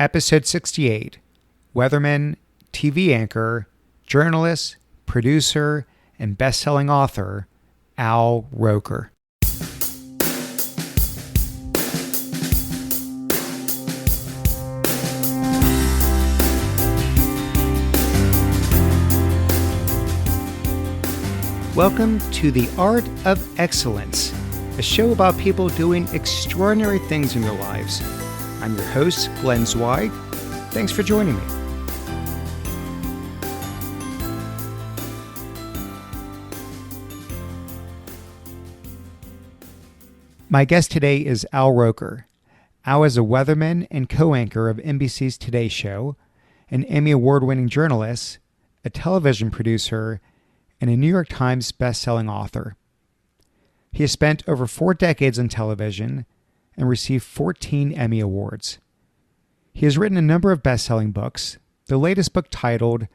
Episode 68, Weatherman, TV anchor, journalist, producer, and best-selling author, Al Roker. Welcome to The Art of Excellence, a show about people doing extraordinary things in their lives. I'm your host, Glenn Zweig. Thanks for joining me. My guest today is Al Roker. Al is a weatherman and co-anchor of NBC's Today Show, an Emmy Award-winning journalist, a television producer, and a New York Times best-selling author. He has spent over 4 decades in television and received 14 Emmy Awards. He has written a number of best-selling books, the latest book titled,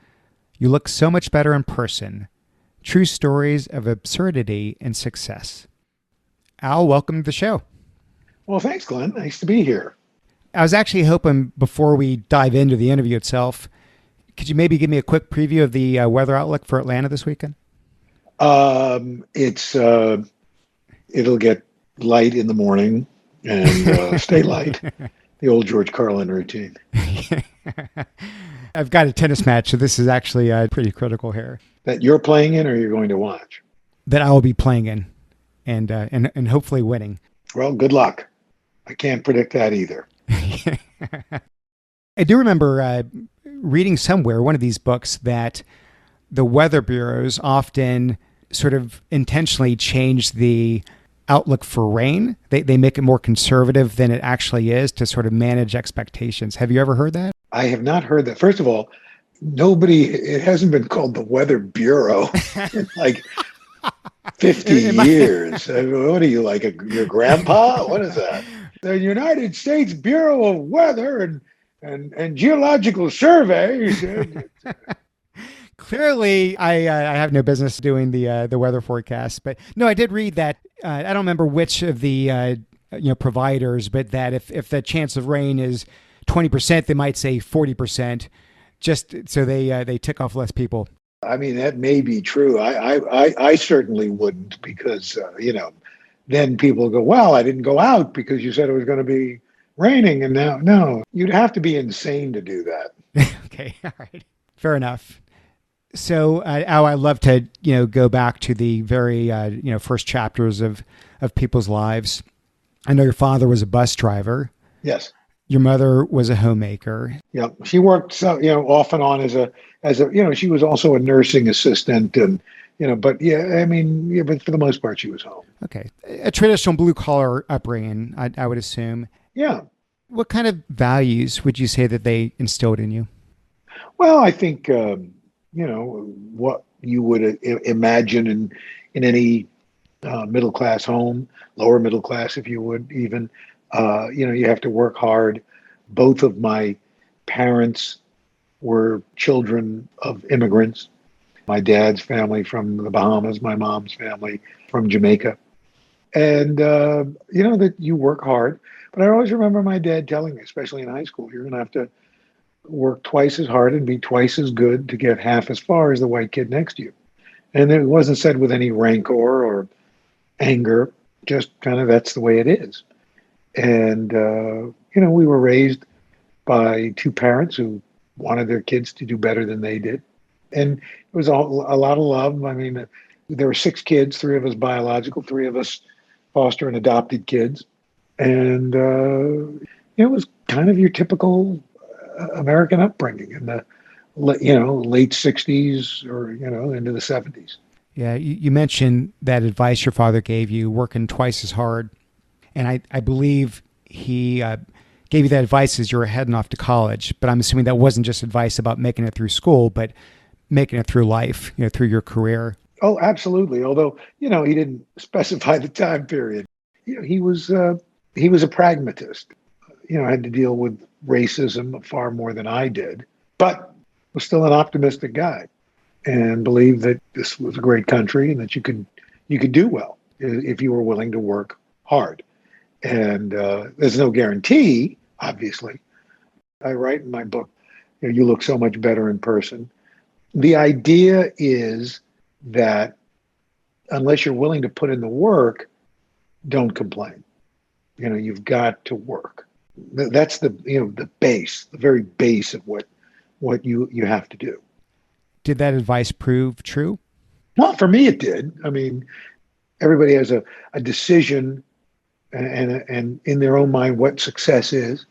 You Look So Much Better in Person, True Stories of Absurdity and Success. Al, welcome to the show. Well, thanks, Glenn. Nice to be here. I was actually hoping before we dive into the interview itself, could you maybe give me a quick preview of the weather outlook for Atlanta this weekend? It'll get light in the morning and stay light. The old George Carlin routine. I've got a tennis match, so this is actually pretty critical here. That you're playing in or you're going to watch? That I will be playing in and hopefully winning. Well, good luck. I can't predict that either. I do remember reading somewhere, one of these books, that the weather bureaus often sort of intentionally change the outlook for rain. They make it more conservative than it actually is to sort of manage expectations. Have you ever heard that? I have not heard that. First of all, it hasn't been called the Weather Bureau in like 50 years. What are you, like your grandpa? What is that? The United States Bureau of Weather and Geological Survey. Clearly, I have no business doing the weather forecast, but no, I did read that. I don't remember which of the providers, but that if the chance of rain is 20%, they might say 40%, just so they tick off less people. I mean, that may be true. I certainly wouldn't, because then people go, well, I didn't go out because you said it was going to be raining, and now no, you'd have to be insane to do that. Okay, all right, fair enough. So, Al, I love to, go back to the very, first chapters of people's lives. I know your father was a bus driver. Yes. Your mother was a homemaker. Yeah, she worked, off and on as a, she was also a nursing assistant, and, but but for the most part, she was home. Okay, a traditional blue collar upbringing, I would assume. Yeah. What kind of values would you say that they instilled in you? Well, I think. What you would imagine in any middle class home, lower middle class, if you would even, you have to work hard. Both of my parents were children of immigrants. My dad's family from the Bahamas, my mom's family from Jamaica. And, that you work hard. But I always remember my dad telling me, especially in high school, you're going to have to work twice as hard and be twice as good to get half as far as the white kid next to you. And it wasn't said with any rancor or anger, just kind of that's the way it is. And, we were raised by 2 parents who wanted their kids to do better than they did. And it was a lot of love. I mean, there were 6 kids, 3 of us biological, 3 of us foster and adopted kids. And it was kind of your typical American upbringing in the late 60s or into the 70s. Yeah, you mentioned that advice your father gave you, working twice as hard, and I believe he gave you that advice as you were heading off to college. But I'm assuming that wasn't just advice about making it through school, but making it through life, through your career. Oh, absolutely. Although he didn't specify the time period. He was a pragmatist. I had to deal with racism far more than I did, but was still an optimistic guy and believed that this was a great country and that you could do well if you were willing to work hard. And there's no guarantee, obviously, I write in my book, you look so much better in person. The idea is that unless you're willing to put in the work, don't complain. You've got to work. That's the base, the very base of what you have to do. Did that advice prove true? Well, for me, it did. I mean, everybody has a decision and in their own mind what success is.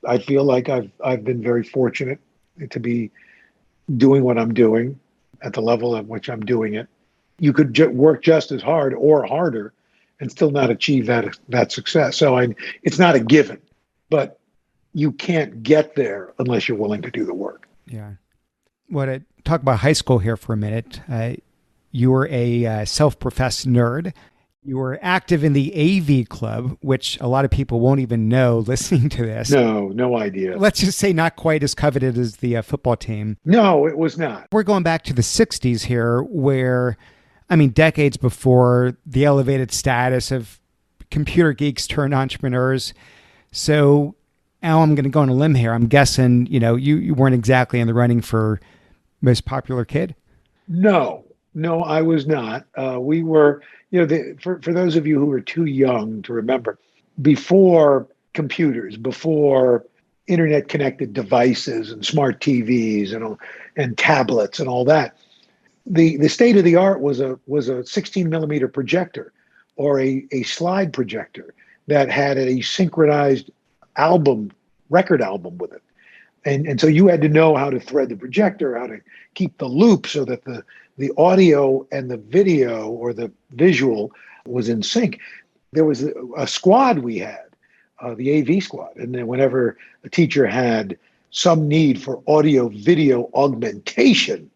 I feel like I've been very fortunate to be doing what I'm doing at the level at which I'm doing it. You could work just as hard or harder and still not achieve that success. So it's not a given, but you can't get there unless you're willing to do the work. Yeah. Well, to talk about high school here for a minute, you were a self-professed nerd. You were active in the AV club, which a lot of people won't even know listening to this. No idea. Let's just say not quite as coveted as the football team. No, it was not. We're going back to the 60s here where, decades before the elevated status of computer geeks turned entrepreneurs. So, Al, I'm going to go on a limb here. I'm guessing, you weren't exactly in the running for most popular kid. No, I was not. We were, for those of you who are too young to remember, before computers, before internet connected devices and smart TVs and tablets and all that, the state of the art was a 16 millimeter projector or a slide projector that had a synchronized record album with it. And so you had to know how to thread the projector, how to keep the loop so that the audio and the video or the visual was in sync. There was a squad we had, the AV squad. And then whenever a teacher had some need for audio video augmentation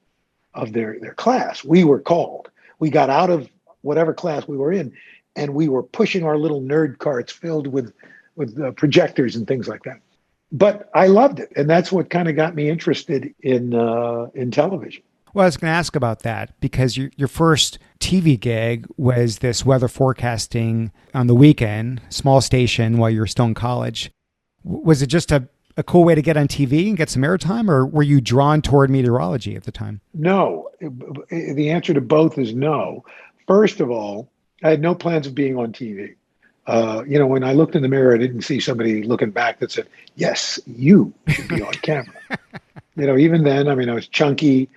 of their class, we were called. We got out of whatever class we were in, and we were pushing our little nerd carts filled with projectors and things like that. But I loved it, and that's what kind of got me interested in television. Well, I was going to ask about that because your first TV gig was this weather forecasting on the weekend, small station while you were still in college. Was it just a cool way to get on TV and get some airtime, or were you drawn toward meteorology at the time? No. The answer to both is no. First of all, I had no plans of being on TV. When I looked in the mirror, I didn't see somebody looking back that said, yes, you should be on camera. Even then, I was chunky.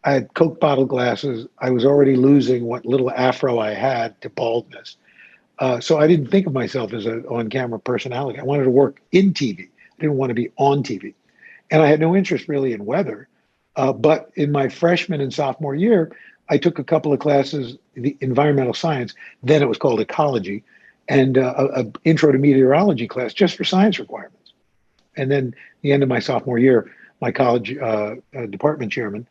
I had Coke bottle glasses. I was already losing what little afro I had to baldness. So I didn't think of myself as an on-camera personality. I wanted to work in TV. I didn't want to be on TV. And I had no interest really in weather. But in my freshman and sophomore year, I took a couple of classes, the environmental science, then it was called ecology, and an intro to meteorology class just for science requirements. And then the end of my sophomore year, my college department chairman,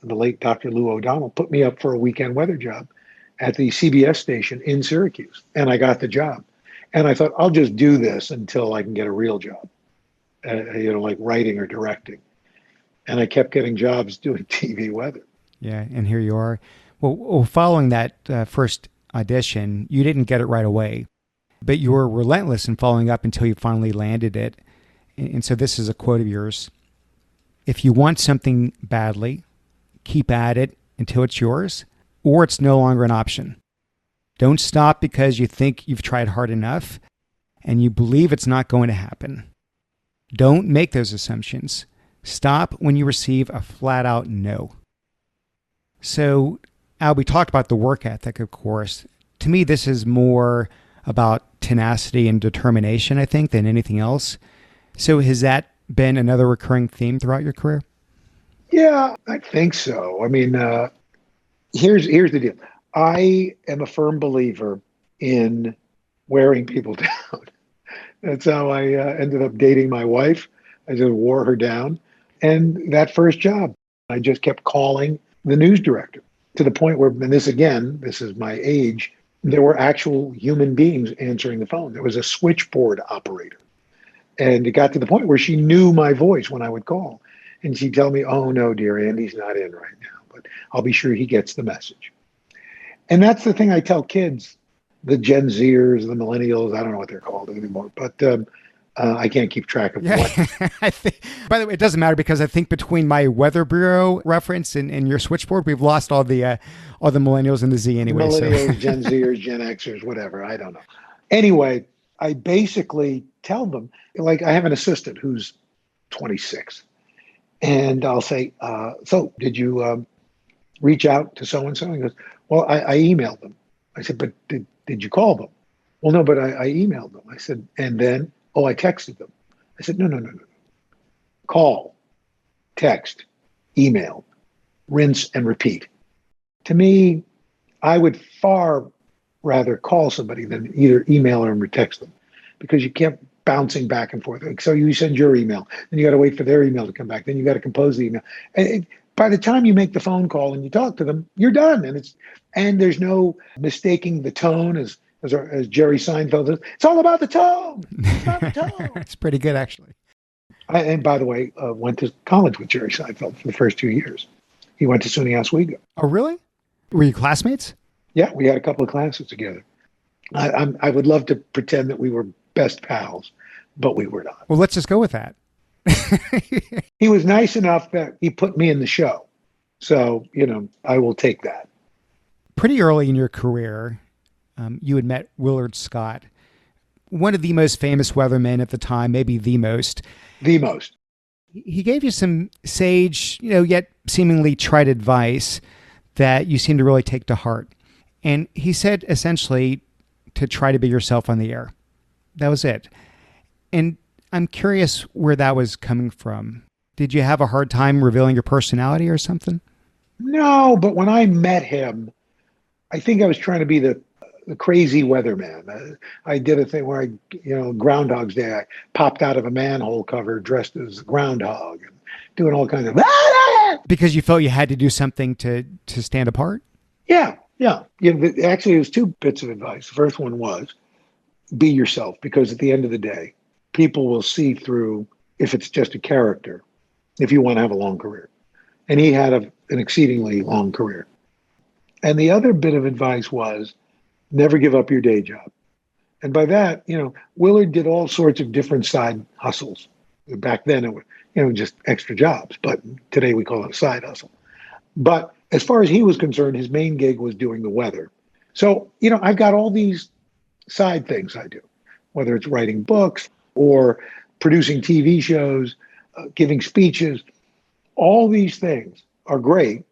the late Dr. Lou O'Donnell, put me up for a weekend weather job at the CBS station in Syracuse. And I got the job. And I thought, I'll just do this until I can get a real job, like writing or directing. And I kept getting jobs doing TV weather. Yeah, and here you are. Well, following that first audition, you didn't get it right away, but you were relentless in following up until you finally landed it. And so this is a quote of yours. If you want something badly, keep at it until it's yours, or it's no longer an option. Don't stop because you think you've tried hard enough and you believe it's not going to happen. Don't make those assumptions. Stop when you receive a flat out no. So, Al, we talked about the work ethic, of course. To me, this is more about tenacity and determination, I think, than anything else. So has that been another recurring theme throughout your career? Yeah, I think so. Here's the deal. I am a firm believer in wearing people down. That's how I ended up dating my wife. I just wore her down. And that first job, I just kept calling the news director to the point where, and this is my age, there were actual human beings answering the phone. There was a switchboard operator. And it got to the point where she knew my voice when I would call. And she'd tell me, oh, no, dear, Andy's not in right now, but I'll be sure he gets the message. And that's the thing I tell kids, the Gen Zers, the millennials, I don't know what they're called anymore, but I can't keep track of Yeah. what. I think, by the way, it doesn't matter because I think between my Weather Bureau reference and your switchboard, we've lost all the millennials and the Z anyway. So Millennials, Gen Zers, Gen Xers, whatever. I don't know. Anyway, I basically tell them, like, I have an assistant who's 26, and I'll say, so did you reach out to so-and-so? He goes, well, I emailed them. I said, but did you call them? Well, no, but I emailed them. I said, and then, oh, I texted them. I said, no. Call, text, email, rinse and repeat. To me, I would far rather call somebody than either email or text them, because you kept bouncing back and forth. So you send your email, then you got to wait for their email to come back. Then you got to compose the email. By the time you make the phone call and you talk to them, you're done. And there's no mistaking the tone, as Jerry Seinfeld says. It's all about the tone. It's about the tone. it's pretty good, actually. And by the way, went to college with Jerry Seinfeld for the first 2 years. He went to SUNY Oswego. Oh, really? Were you classmates? Yeah, we had a couple of classes together. I would love to pretend that we were best pals, but we were not. Well, let's just go with that. He was nice enough that he put me in the show. So, I will take that. Pretty early in your career, you had met Willard Scott, one of the most famous weathermen at the time, maybe the most. The most. He gave you some sage, yet seemingly trite advice that you seem to really take to heart. And he said essentially to try to be yourself on the air. That was it. And I'm curious where that was coming from. Did you have a hard time revealing your personality or something? No, but when I met him, I think I was trying to be the crazy weatherman. I did a thing where Groundhog's Day, I popped out of a manhole cover dressed as a groundhog and doing all kinds of... Because you felt you had to do something to stand apart? Yeah. Actually, it was two bits of advice. The first one was be yourself, because at the end of the day, people will see through if it's just a character, if you want to have a long career. And he had an exceedingly long career. And the other bit of advice was never give up your day job. And by that, Willard did all sorts of different side hustles. Back then, it was, just extra jobs. But today we call it a side hustle. But as far as he was concerned, his main gig was doing the weather. So, I've got all these side things I do, whether it's writing books or producing TV shows, giving speeches. All these things are great.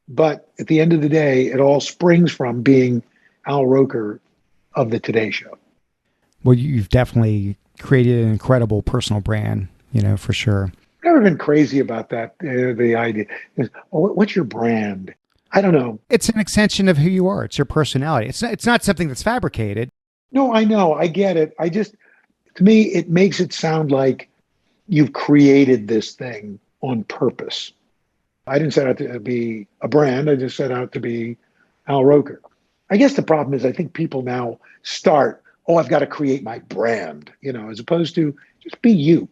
But at the end of the day, it all springs from being Al Roker of the Today Show. Well, you've definitely created an incredible personal brand, for sure. I've never been crazy about that. The idea is, what's your brand? I don't know. It's an extension of who you are. It's your personality. It's not something that's fabricated. No, I know. I get it. To me, it makes it sound like you've created this thing on purpose. I didn't set out to be a brand. I just set out to be Al Roker. I guess the problem is I think people now start, I've got to create my brand, as opposed to just be you.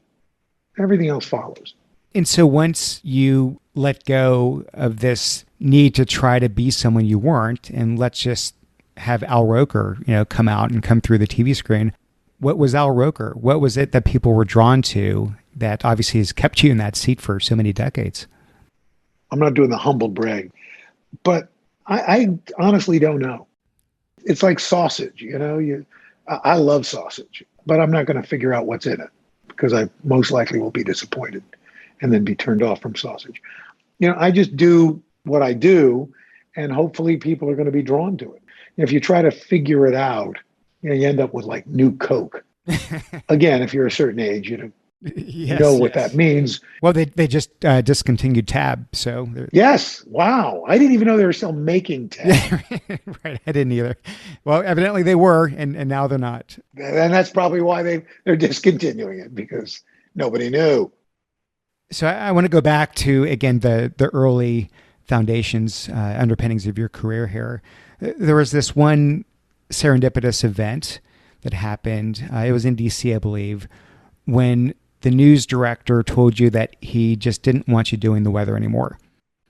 Everything else follows. And so once you let go of this need to try to be someone you weren't, and let's just have Al Roker, come out and come through the TV screen, what was Al Roker? What was it that people were drawn to that obviously has kept you in that seat for so many decades? I'm not doing the humble brag, but I honestly don't know. It's like sausage, I love sausage, but I'm not going to figure out what's in it because I most likely will be disappointed and then be turned off from sausage. I just do what I do, and hopefully people are going to be drawn to it. If you try to figure it out, you end up with like new Coke. Again, if you're a certain age, you know what that means. Well, they just discontinued Tab, so yes. Wow, I didn't even know they were still making Tab. Right, I didn't either. Well, evidently they were, and now they're not. And that's probably why they're discontinuing it, because nobody knew. So I want to go back to again the early foundations, underpinnings of your career here. There was this one serendipitous event that happened. It was in DC, I believe, when the news director told you that he just didn't want you doing the weather anymore.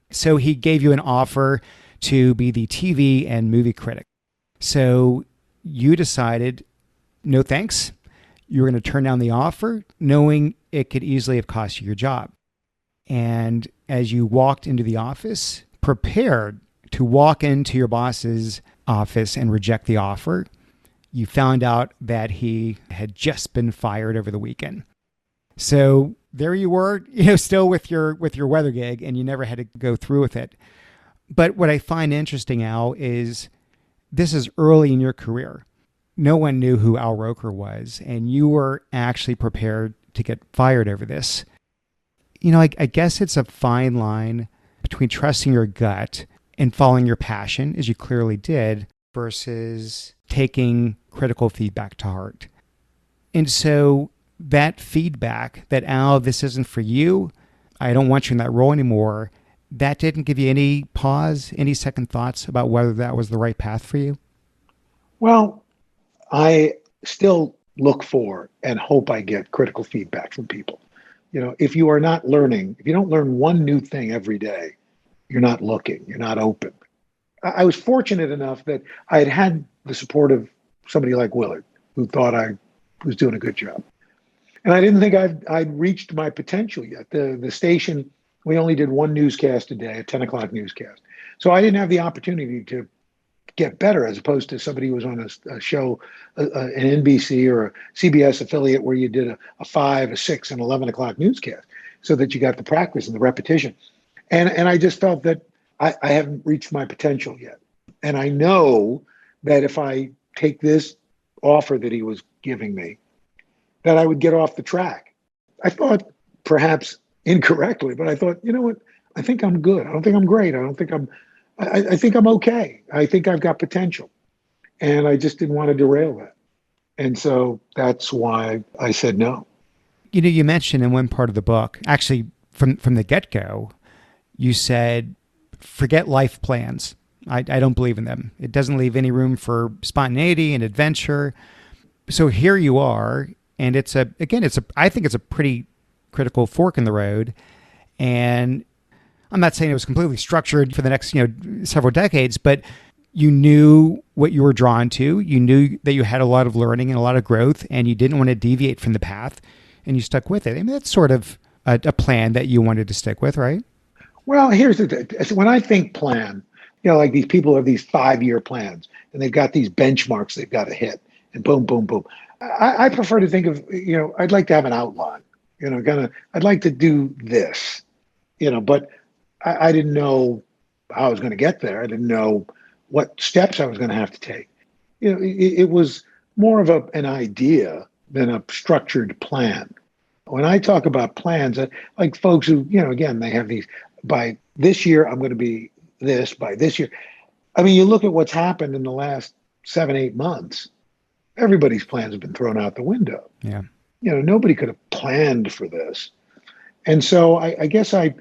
So he gave you an offer to be the TV and movie critic. So you decided, no thanks. you were going to turn down the offer, knowing it could easily have cost you your job. And as you walked into the office, prepared to walk into your boss's office and reject the offer, you found out that he had just been fired over the weekend. So there you were, still with your weather gig, and you never had to go through with it. But what I find interesting, Al, is this is early in your career. No one knew who Al Roker was, and you were actually prepared to get fired over this. I guess it's a fine line between trusting your gut and following your passion, as you clearly did, versus taking critical feedback to heart. And so that feedback that, Al, this isn't for you, I don't want you in that role anymore, that didn't give you any pause, any second thoughts about whether that was the right path for you? Well, I still look for and hope I get critical feedback from people. If you are not learning, if you don't learn one new thing every day, you're not looking, you're not open. I was fortunate enough that I had the support of somebody like Willard, who thought I was doing a good job. And I didn't think I'd reached my potential yet. The station, we only did one newscast a day, a 10 o'clock newscast. So I didn't have the opportunity to get better, as opposed to somebody who was on a show, an NBC or a CBS affiliate, where you did a 5, a 6, and 11 o'clock newscast, so that you got the practice and the repetition. And I just felt that I haven't reached my potential yet. And I know that if I take this offer that he was giving me, that I would get off the track. I thought, perhaps incorrectly, but I thought, you know what? I think I'm good. I don't think I'm great. I think I'm okay. I think I've got potential. And I just didn't want to derail that. And so that's why I said no. You mentioned in one part of the book, actually from the get-go, you said, forget life plans. I don't believe in them. It doesn't leave any room for spontaneity and adventure. So here you are, and I think it's a pretty critical fork in the road. And I'm not saying it was completely structured for the next, several decades, but you knew what you were drawn to. You knew that you had a lot of learning and a lot of growth, and you didn't want to deviate from the path, and you stuck with it. I mean, that's sort of a plan that you wanted to stick with, right? Well, here's the thing. When I think plan, like these people have these 5-year plans, and they've got these benchmarks they've got to hit, and boom, boom, boom. I prefer to think of, I'd like to have an outline, I'd like to do this, but I didn't know how I was going to get there. I didn't know what steps I was going to have to take. It was more of an idea than a structured plan. When I talk about plans, like folks who, again, they have these, by this year, I'm going to be this, by this year. I mean, you look at what's happened in the last 7-8 months, everybody's plans have been thrown out the window. Yeah. Nobody could have planned for this. And so I guess I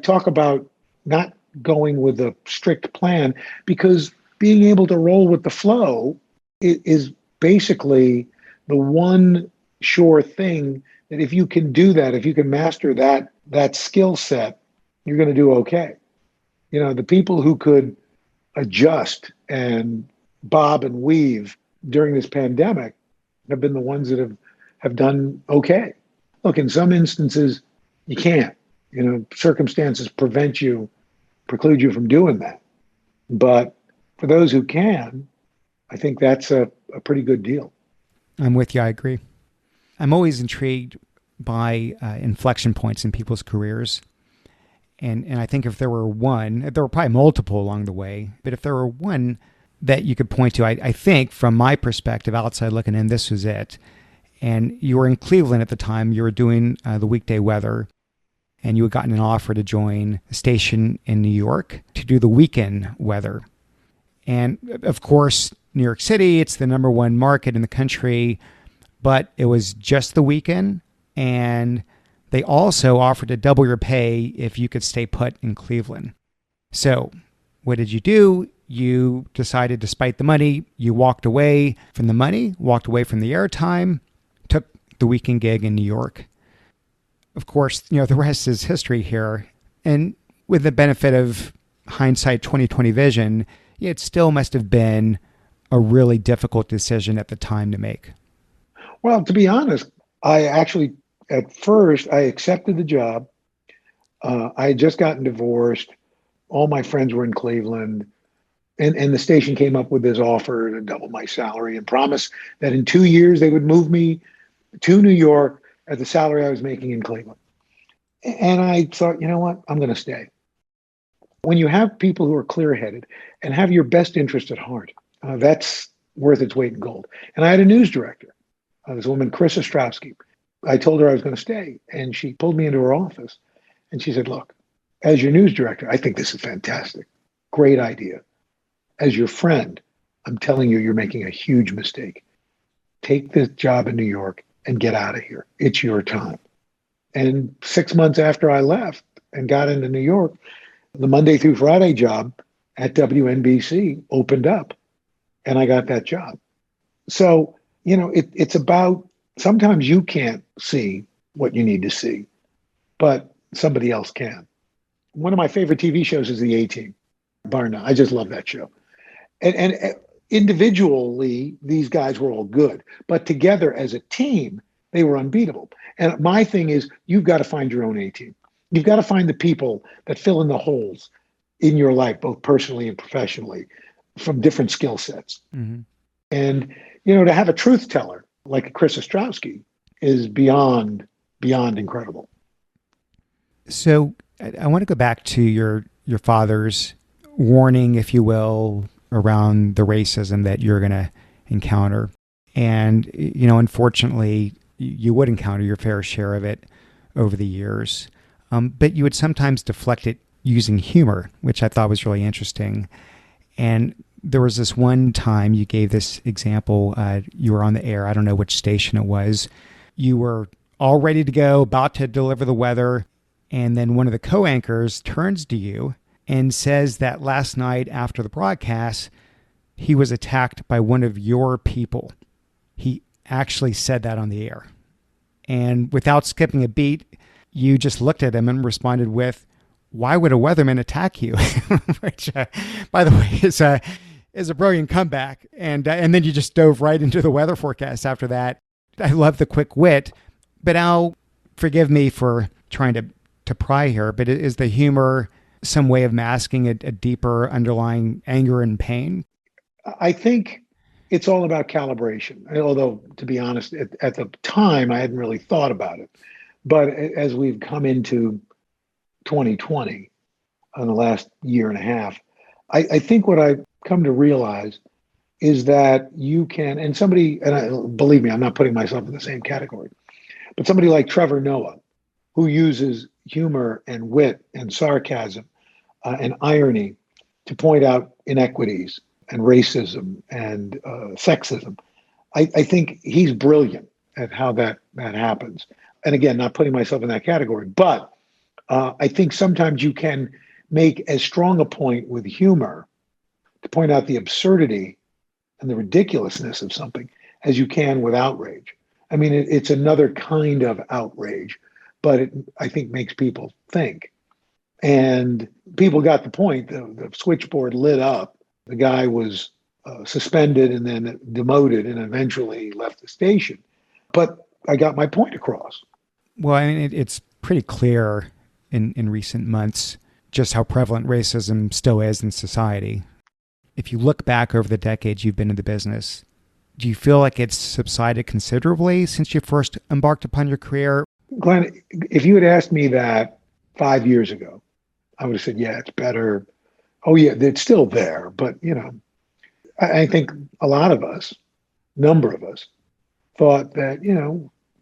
talk about not going with a strict plan, because being able to roll with the flow is basically the one sure thing that if you can do that, if you can master that skill set, you're going to do okay. The people who could adjust and bob and weave during this pandemic have been the ones that have done okay. Look, in some instances, you can't. Circumstances preclude you from doing that. But for those who can, I think that's a pretty good deal. I'm with you. I agree. I'm always intrigued by inflection points in people's careers. And I think if there were one, there were probably multiple along the way, but if there were one that you could point to, I think from my perspective, outside looking in, this was it. And you were in Cleveland at the time. You were doing the weekday weather, and you had gotten an offer to join a station in New York to do the weekend weather. And of course, New York City, it's the number one market in the country, but it was just the weekend. And they also offered to double your pay if you could stay put in Cleveland. So what did you do? You decided, despite the money, you walked away from the money, walked away from the airtime, took the weekend gig in New York. Of course, the rest is history here. And with the benefit of hindsight 2020 vision, it still must have been a really difficult decision at the time to make. Well, to be honest, I actually, at first, I accepted the job. I had just gotten divorced. All my friends were in Cleveland. And the station came up with this offer to double my salary and promise that in 2 years they would move me to New York at the salary I was making in Cleveland. And I thought, you know what? I'm going to stay. When you have people who are clear headed and have your best interest at heart, that's worth its weight in gold. And I had a news director, this woman, Chris Ostrowski. I told her I was going to stay, and she pulled me into her office and she said, look, as your news director, I think this is fantastic. Great idea. As your friend, I'm telling you, you're making a huge mistake. Take this job in New York and get out of here. It's your time. And 6 months after I left and got into New York, the Monday through Friday job at WNBC opened up and I got that job. So, it's about sometimes you can't see what you need to see, but somebody else can. One of my favorite TV shows is The A-Team, bar none. I just love that show. And individually, these guys were all good, but together as a team, they were unbeatable. And my thing is, you've got to find your own A-team. You've got to find the people that fill in the holes in your life, both personally and professionally, from different skill sets. Mm-hmm. And, to have a truth teller like Chris Ostrowski is beyond incredible. So I want to go back to your father's warning, if you will, around the racism that you're going to encounter. And, unfortunately, you would encounter your fair share of it over the years. But you would sometimes deflect it using humor, which I thought was really interesting. And there was this one time you gave this example. You were on the air. I don't know which station it was. You were all ready to go, about to deliver the weather. And then one of the co-anchors turns to you and says that last night after the broadcast, he was attacked by one of your people. He actually said that on the air. And without skipping a beat, you just looked at him and responded with, "Why would a weatherman attack you?" Which, by the way, is a brilliant comeback. And then you just dove right into the weather forecast after that. I love the quick wit. But Al, forgive me for trying to pry here, but is the humor some way of masking a deeper underlying anger and pain? I think it's all about calibration. Although, to be honest, at the time, I hadn't really thought about it. But as we've come into 2020, in the last year and a half, I think what I've come to realize is that you can, and somebody, believe me, I'm not putting myself in the same category, but somebody like Trevor Noah, who uses humor and wit and sarcasm and irony to point out inequities and racism and sexism. I think he's brilliant at how that happens. And again, not putting myself in that category, but I think sometimes you can make as strong a point with humor to point out the absurdity and the ridiculousness of something as you can with outrage. I mean, it's another kind of outrage, but it, I think, makes people think. And people got the point. The switchboard lit up. The guy was suspended and then demoted and eventually left the station. But I got my point across. Well, I mean, it's pretty clear in recent months just how prevalent racism still is in society. If you look back over the decades you've been in the business, do you feel like it's subsided considerably since you first embarked upon your career? Glenn, if you had asked me that 5 years ago, I would have said, yeah, it's better. Oh, yeah, it's still there. But, I think a lot of us, number of us, thought that,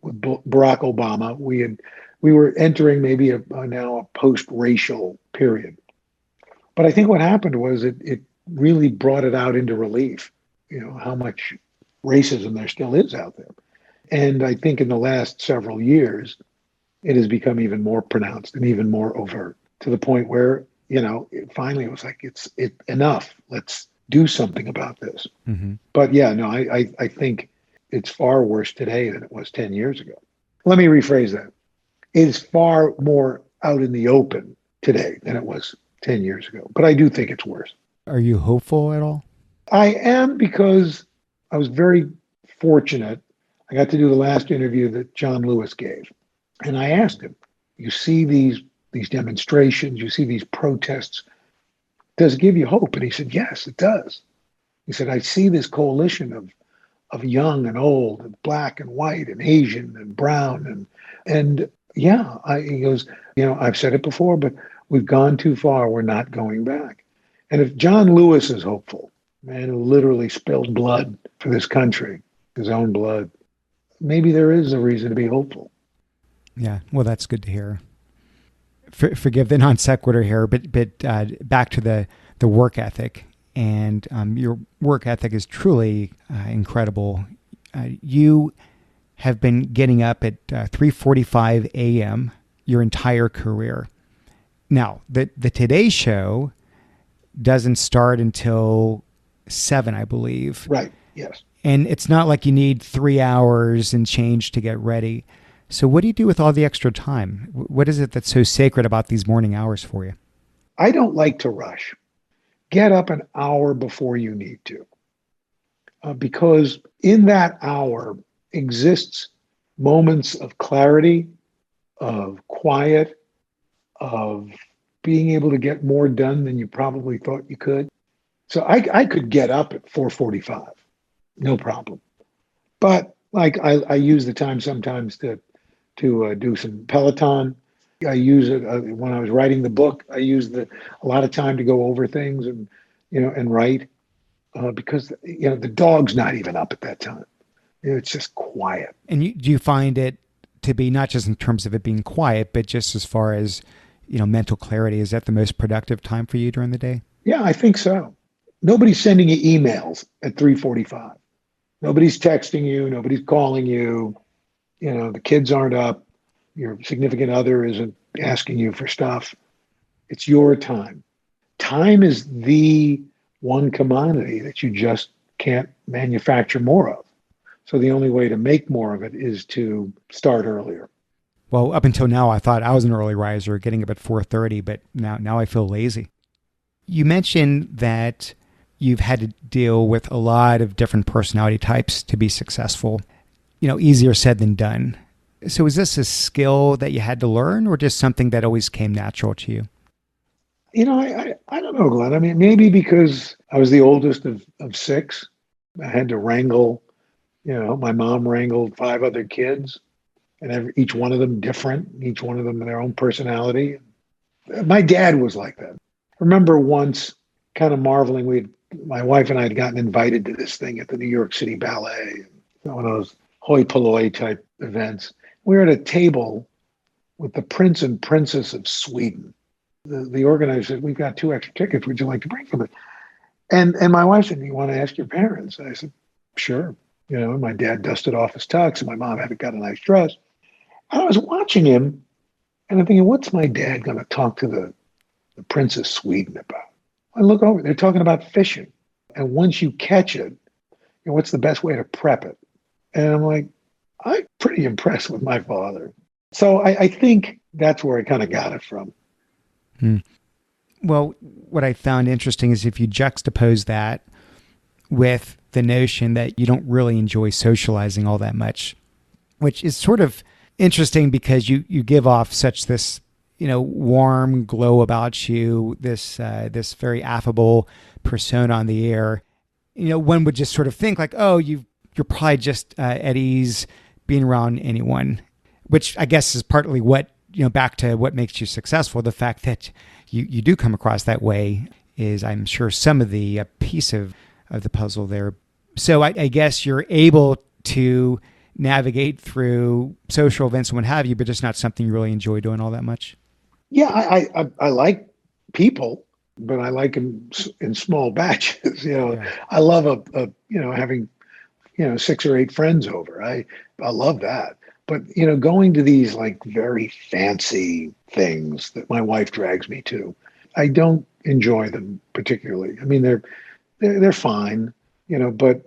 with Barack Obama, we were entering maybe now a post-racial period. But I think what happened was it really brought it out into relief, how much racism there still is out there. And I think in the last several years, it has become even more pronounced and even more overt to the point where, finally it was like, it's enough. Let's do something about this. Mm-hmm. But yeah, no, I think it's far worse today than it was 10 years ago. Let me rephrase that. It is far more out in the open today than it was 10 years ago. But I do think it's worse. Are you hopeful at all? I am, because I was very fortunate. I got to do the last interview that John Lewis gave. And I asked him, you see these demonstrations, you see these protests, does it give you hope? And he said, yes, it does. He said, I see this coalition of young and old and black and white and Asian and brown. And yeah, he goes, I've said it before, but we've gone too far. We're not going back. And if John Lewis is hopeful, man who literally spilled blood for this country, his own blood, maybe there is a reason to be hopeful. Yeah, well, that's good to hear. Forgive the non sequitur here, but back to the work ethic. And your work ethic is truly incredible. You have been getting up at 3:45 a.m. your entire career. Now, the Today Show doesn't start until 7, I believe. Right, yes. And it's not like you need 3 hours and change to get ready. So what do you do with all the extra time? What is it that's so sacred about these morning hours for you? I don't like to rush. Get up an hour before you need to. Because in that hour exists moments of clarity, of quiet, of being able to get more done than you probably thought you could. So I could get up at 4:45, no problem. But like I use the time sometimes to do some Peloton. I use it when I was writing the book. I used a lot of time to go over things and write because the dog's not even up at that time. It's just quiet. And do you find it to be not just in terms of it being quiet, but just as far as mental clarity? Is that the most productive time for you during the day? Yeah, I think so. Nobody's sending you emails at 3:45. Nobody's texting you. Nobody's calling you. The kids aren't up. Your significant other isn't asking you for stuff. It's your time. Time is the one commodity that you just can't manufacture more of. So the only way to make more of it is to start earlier. Well, up until now, I thought I was an early riser, getting up at 4:30, but now I feel lazy. You mentioned that you've had to deal with a lot of different personality types to be successful. Easier said than done. So is this a skill that you had to learn or just something that always came natural to you? I don't know, Glenn. I mean, maybe because I was the oldest of 6, I had to wrangle, my mom wrangled 5 other kids and each one of them different, each one of them their own personality. My dad was like that. I remember once kind of marveling, my wife and I had gotten invited to this thing at the New York City Ballet, one of those hoi polloi type events. We were at a table with the Prince and Princess of Sweden. The organizer said, we've got 2 extra tickets. Would you like to bring them? And my wife said, do you want to ask your parents? And I said, sure. My dad dusted off his tux and my mom had got a nice dress. And I was watching him and I'm thinking, what's my dad going to talk to the Prince of Sweden about? I look over, they're talking about fishing. And once you catch it, what's the best way to prep it? And I'm like, I'm pretty impressed with my father. So I think that's where I kind of got it from. Well, what I found interesting is if you juxtapose that with the notion that you don't really enjoy socializing all that much, which is sort of interesting because you give off such this, warm glow about you, this very affable persona on the air. One would just sort of think like, oh, you're probably just at ease being around anyone, which I guess is partly what, back to what makes you successful. The fact that you do come across that way is, I'm sure, some of the piece of the puzzle there. So I guess you're able to navigate through social events and what have you, but just not something you really enjoy doing all that much. Yeah, I like people, but I like them in small batches. Yeah. I love having 6 or 8 friends over. I love that. But going to these like very fancy things that my wife drags me to, I don't enjoy them particularly. I mean, they're fine, but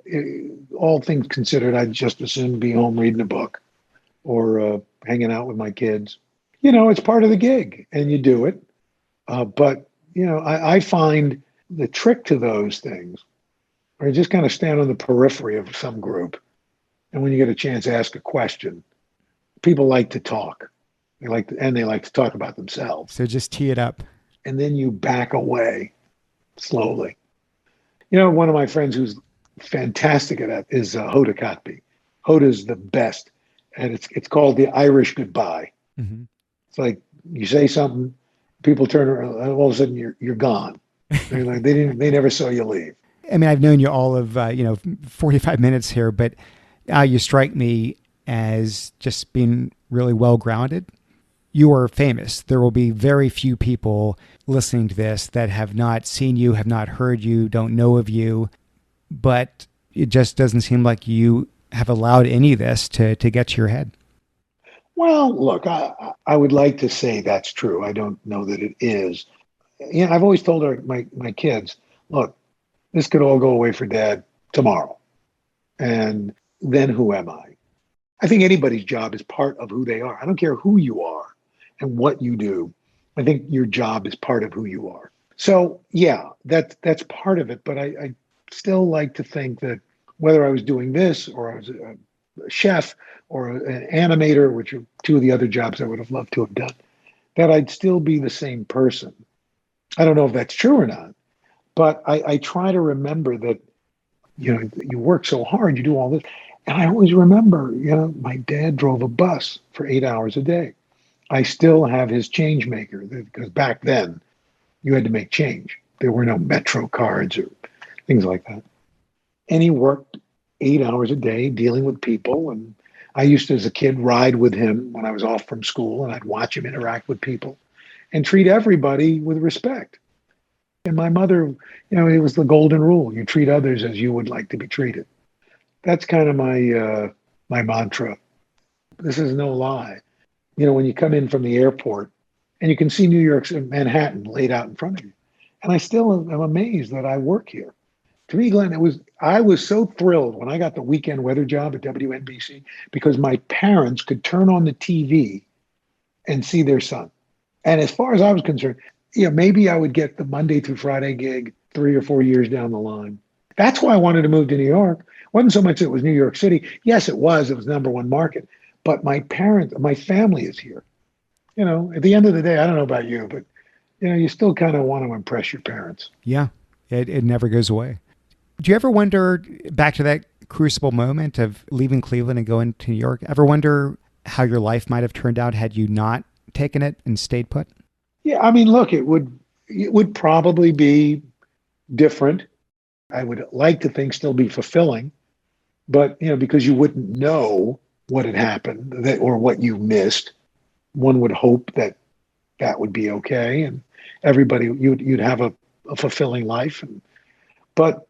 all things considered, I'd just as soon be home reading a book or hanging out with my kids. It's part of the gig, and you do it. But I find the trick to those things, or just kind of stand on the periphery of some group And when you get a chance to ask a question, people like to talk. They like to talk about themselves. So just tee it up. And then you back away slowly. You know, one of my friends who's fantastic at that is Hoda Kotb. Hoda's the best, and it's called the Irish goodbye. Mm-hmm. It's like you say something, people turn around, and all of a sudden you're gone. They never saw you leave. I mean, I've known you all of 45 minutes here, but you strike me as just being really well grounded. You are famous. There will be very few people listening to this that have not seen you, have not heard you, don't know of you, but it just doesn't seem like you have allowed any of this to get to your head. Well, look, I would like to say that's true. I don't know that it is. You know, I've always told my kids, look, this could all go away for Dad tomorrow. And then who am I? I think anybody's job is part of who they are. I don't care who you are and what you do. I think your job is part of who you are. So yeah, that's part of it. But I still like to think that whether I was doing this or I was a chef or an animator, which are two of the other jobs I would have loved to have done, that I'd still be the same person. I don't know if that's true or not, but I try to remember that, you work so hard, you do all this. And I always remember, my dad drove a bus for 8 hours a day. I still have his change maker because back then you had to make change. There were no Metro cards or things like that. And he worked 8 hours a day dealing with people. And I used to, as a kid, ride with him when I was off from school, and I'd watch him interact with people and treat everybody with respect. And my mother, it was the golden rule. You treat others as you would like to be treated. That's kind of my mantra. This is no lie. When you come in from the airport and you can see New York's Manhattan laid out in front of you. And I still am amazed that I work here. To me, Glenn, I was so thrilled when I got the weekend weather job at WNBC because my parents could turn on the TV and see their son. And as far as I was concerned, maybe I would get the Monday through Friday gig 3 or 4 years down the line. That's why I wanted to move to New York. It wasn't so much that it was New York City. Yes, it was. It was number one market. But my family is here. At the end of the day, I don't know about you, but, you still kind of want to impress your parents. Yeah, it never goes away. Do you ever wonder, back to that crucible moment of leaving Cleveland and going to New York, ever wonder how your life might have turned out had you not taken it and stayed put? Yeah, I mean, look, it would probably be different. I would like to think still be fulfilling, but, because you wouldn't know what had happened or what you missed, one would hope that would be okay. And everybody, you'd have a fulfilling life. But,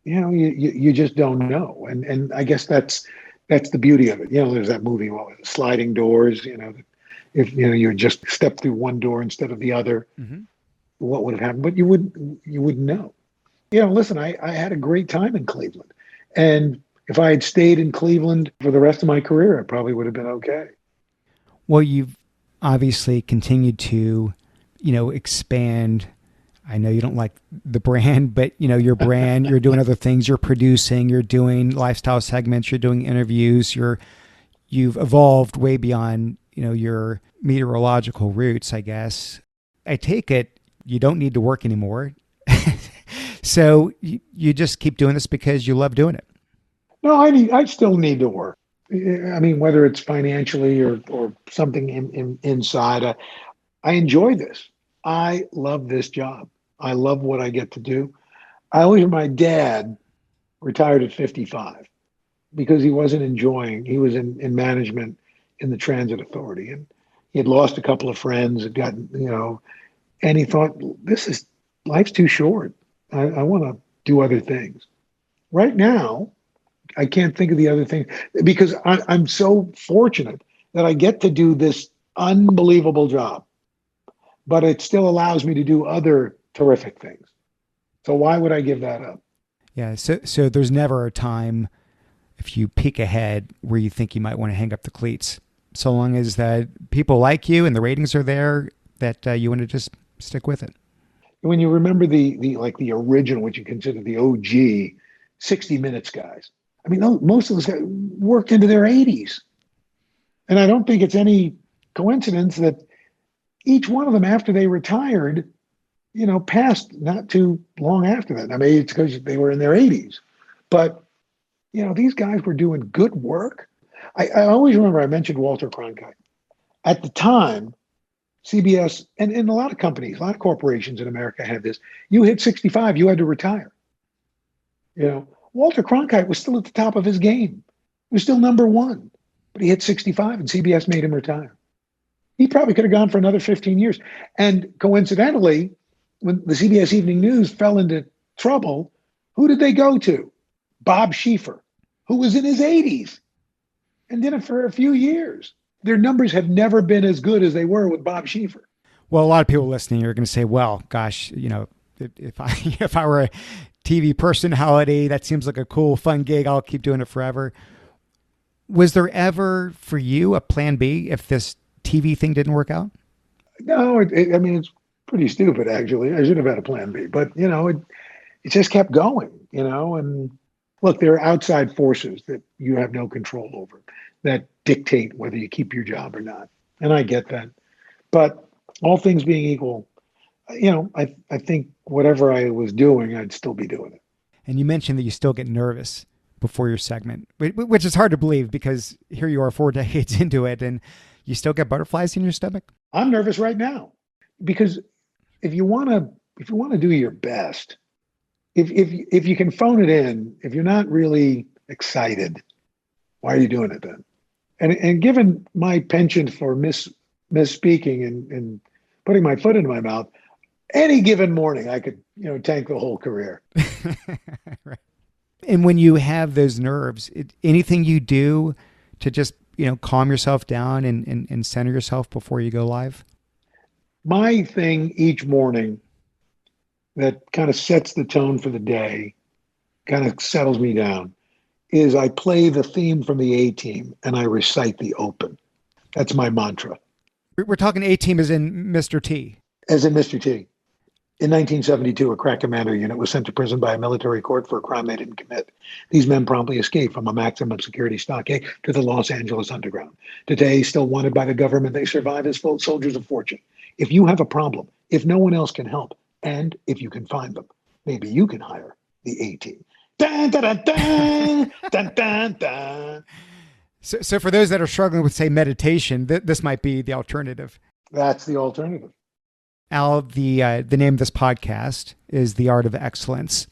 you just don't know. And I guess that's the beauty of it. There's that movie, Sliding Doors, if, you just step through one door instead of the other, mm-hmm. What would have happened? But you wouldn't know. Listen, I had a great time in Cleveland. And if I had stayed in Cleveland for the rest of my career, I probably would have been okay. Well, you've obviously continued to, expand. I know you don't like the brand, but, your brand, you're doing other things, you're producing, you're doing lifestyle segments, you're doing interviews, you've evolved way beyond, your meteorological roots, I guess. I take it you don't need to work anymore. So you just keep doing this because you love doing it. No, I still need to work. I mean, whether it's financially or something inside, I enjoy this. I love this job. I love what I get to do. My dad retired at 55 because he wasn't enjoying, he was in management in the transit authority, and he had lost a couple of friends, had gotten, and he thought, life's too short. I want to do other things. Right now, I can't think of the other thing because I'm so fortunate that I get to do this unbelievable job, but it still allows me to do other terrific things. So why would I give that up? Yeah. So there's never a time, if you peek ahead, where you think you might want to hang up the cleats, so long as that people like you and the ratings are there, that you want to just stick with it. When you remember the original, what you consider the OG 60 Minutes guys, I mean, most of those guys worked into their 80s. And I don't think it's any coincidence that each one of them, after they retired, passed not too long after that. I mean, it's because they were in their 80s. But, these guys were doing good work. I always remember I mentioned Walter Cronkite. At the time, CBS and a lot of companies, a lot of corporations in America had this. You hit 65, you had to retire. Walter Cronkite was still at the top of his game. He was still number one, but he hit 65 and CBS made him retire. He probably could have gone for another 15 years. And coincidentally, when the CBS Evening News fell into trouble, who did they go to? Bob Schieffer, who was in his 80s and did it for a few years. Their numbers have never been as good as they were with Bob Schieffer. Well, a lot of people listening are going to say, well, gosh, if I were a TV personality, that seems like a cool, fun gig. I'll keep doing it forever. Was there ever for you a plan B if this TV thing didn't work out? No, it's pretty stupid, actually. I should have had a plan B, but it just kept going, and look, there are outside forces that you have no control over that dictate whether you keep your job or not. And I get that. But all things being equal, I think whatever I was doing, I'd still be doing it. And you mentioned that you still get nervous before your segment, which is hard to believe because here you are 4 decades into it and you still get butterflies in your stomach. I'm nervous right now because if you want to do your best, if you can phone it in, if you're not really excited, why are you doing it then? And given my penchant for misspeaking and putting my foot into my mouth, any given morning I could tank the whole career. Right. And when you have those nerves, anything you do to just calm yourself down and center yourself before you go live? My thing each morning that kind of sets the tone for the day, kind of settles me down, is I play the theme from the A-Team and I recite the open. That's my mantra. We're talking A-Team as in Mr. T. As in Mr. T. In 1972, a crack commander unit was sent to prison by a military court for a crime they didn't commit. These men promptly escaped from a maximum security stockade to the Los Angeles underground. Today, still wanted by the government, they survive as soldiers of fortune. If you have a problem, if no one else can help, and if you can find them, maybe you can hire the A-Team. Dun, dun, dun, dun, dun, dun, dun. So for those that are struggling with, say, meditation, this might be the alternative. That's the alternative. Al, the name of this podcast is The Art of Excellence.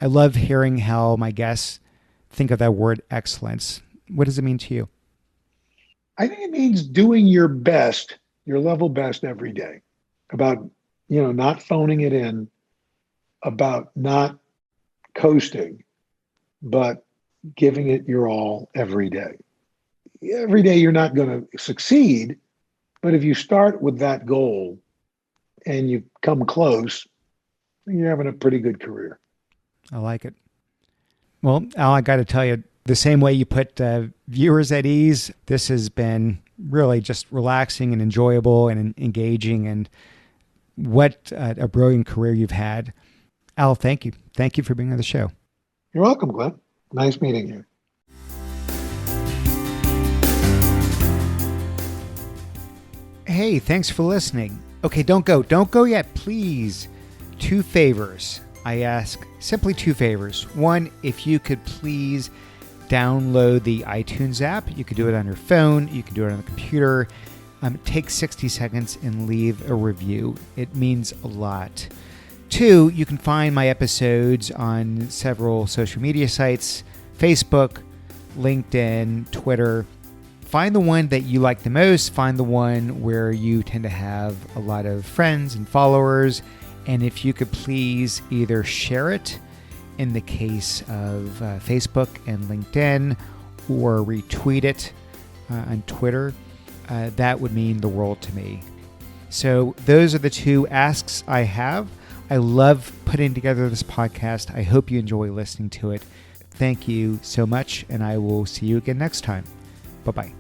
I love hearing how my guests think of that word excellence. What does it mean to you? I think it means doing your best, your level best every day. About, not phoning it in, about not coasting, but giving it your all every day. Every day you're not going to succeed, but if you start with that goal and you come close, you're having a pretty good career. I like it. Well, Al, I got to tell you, the same way you put viewers at ease, this has been really just relaxing and enjoyable and engaging, and what a brilliant career you've had. Al, thank you. Thank you for being on the show. You're welcome, Glenn. Nice meeting you. Hey, thanks for listening. Okay, don't go yet, please. 2 favors. I ask simply 2 favors. One, if you could please download the iTunes app. You could do it on your phone. You can do it on the computer. Take 60 seconds and leave a review. It means a lot. 2, you can find my episodes on several social media sites, Facebook, LinkedIn, Twitter. Find the one that you like the most. Find the one where you tend to have a lot of friends and followers. And if you could please either share it in the case of Facebook and LinkedIn, or retweet it on Twitter, that would mean the world to me. So those are the 2 asks I have. I love putting together this podcast. I hope you enjoy listening to it. Thank you so much, and I will see you again next time. Bye-bye.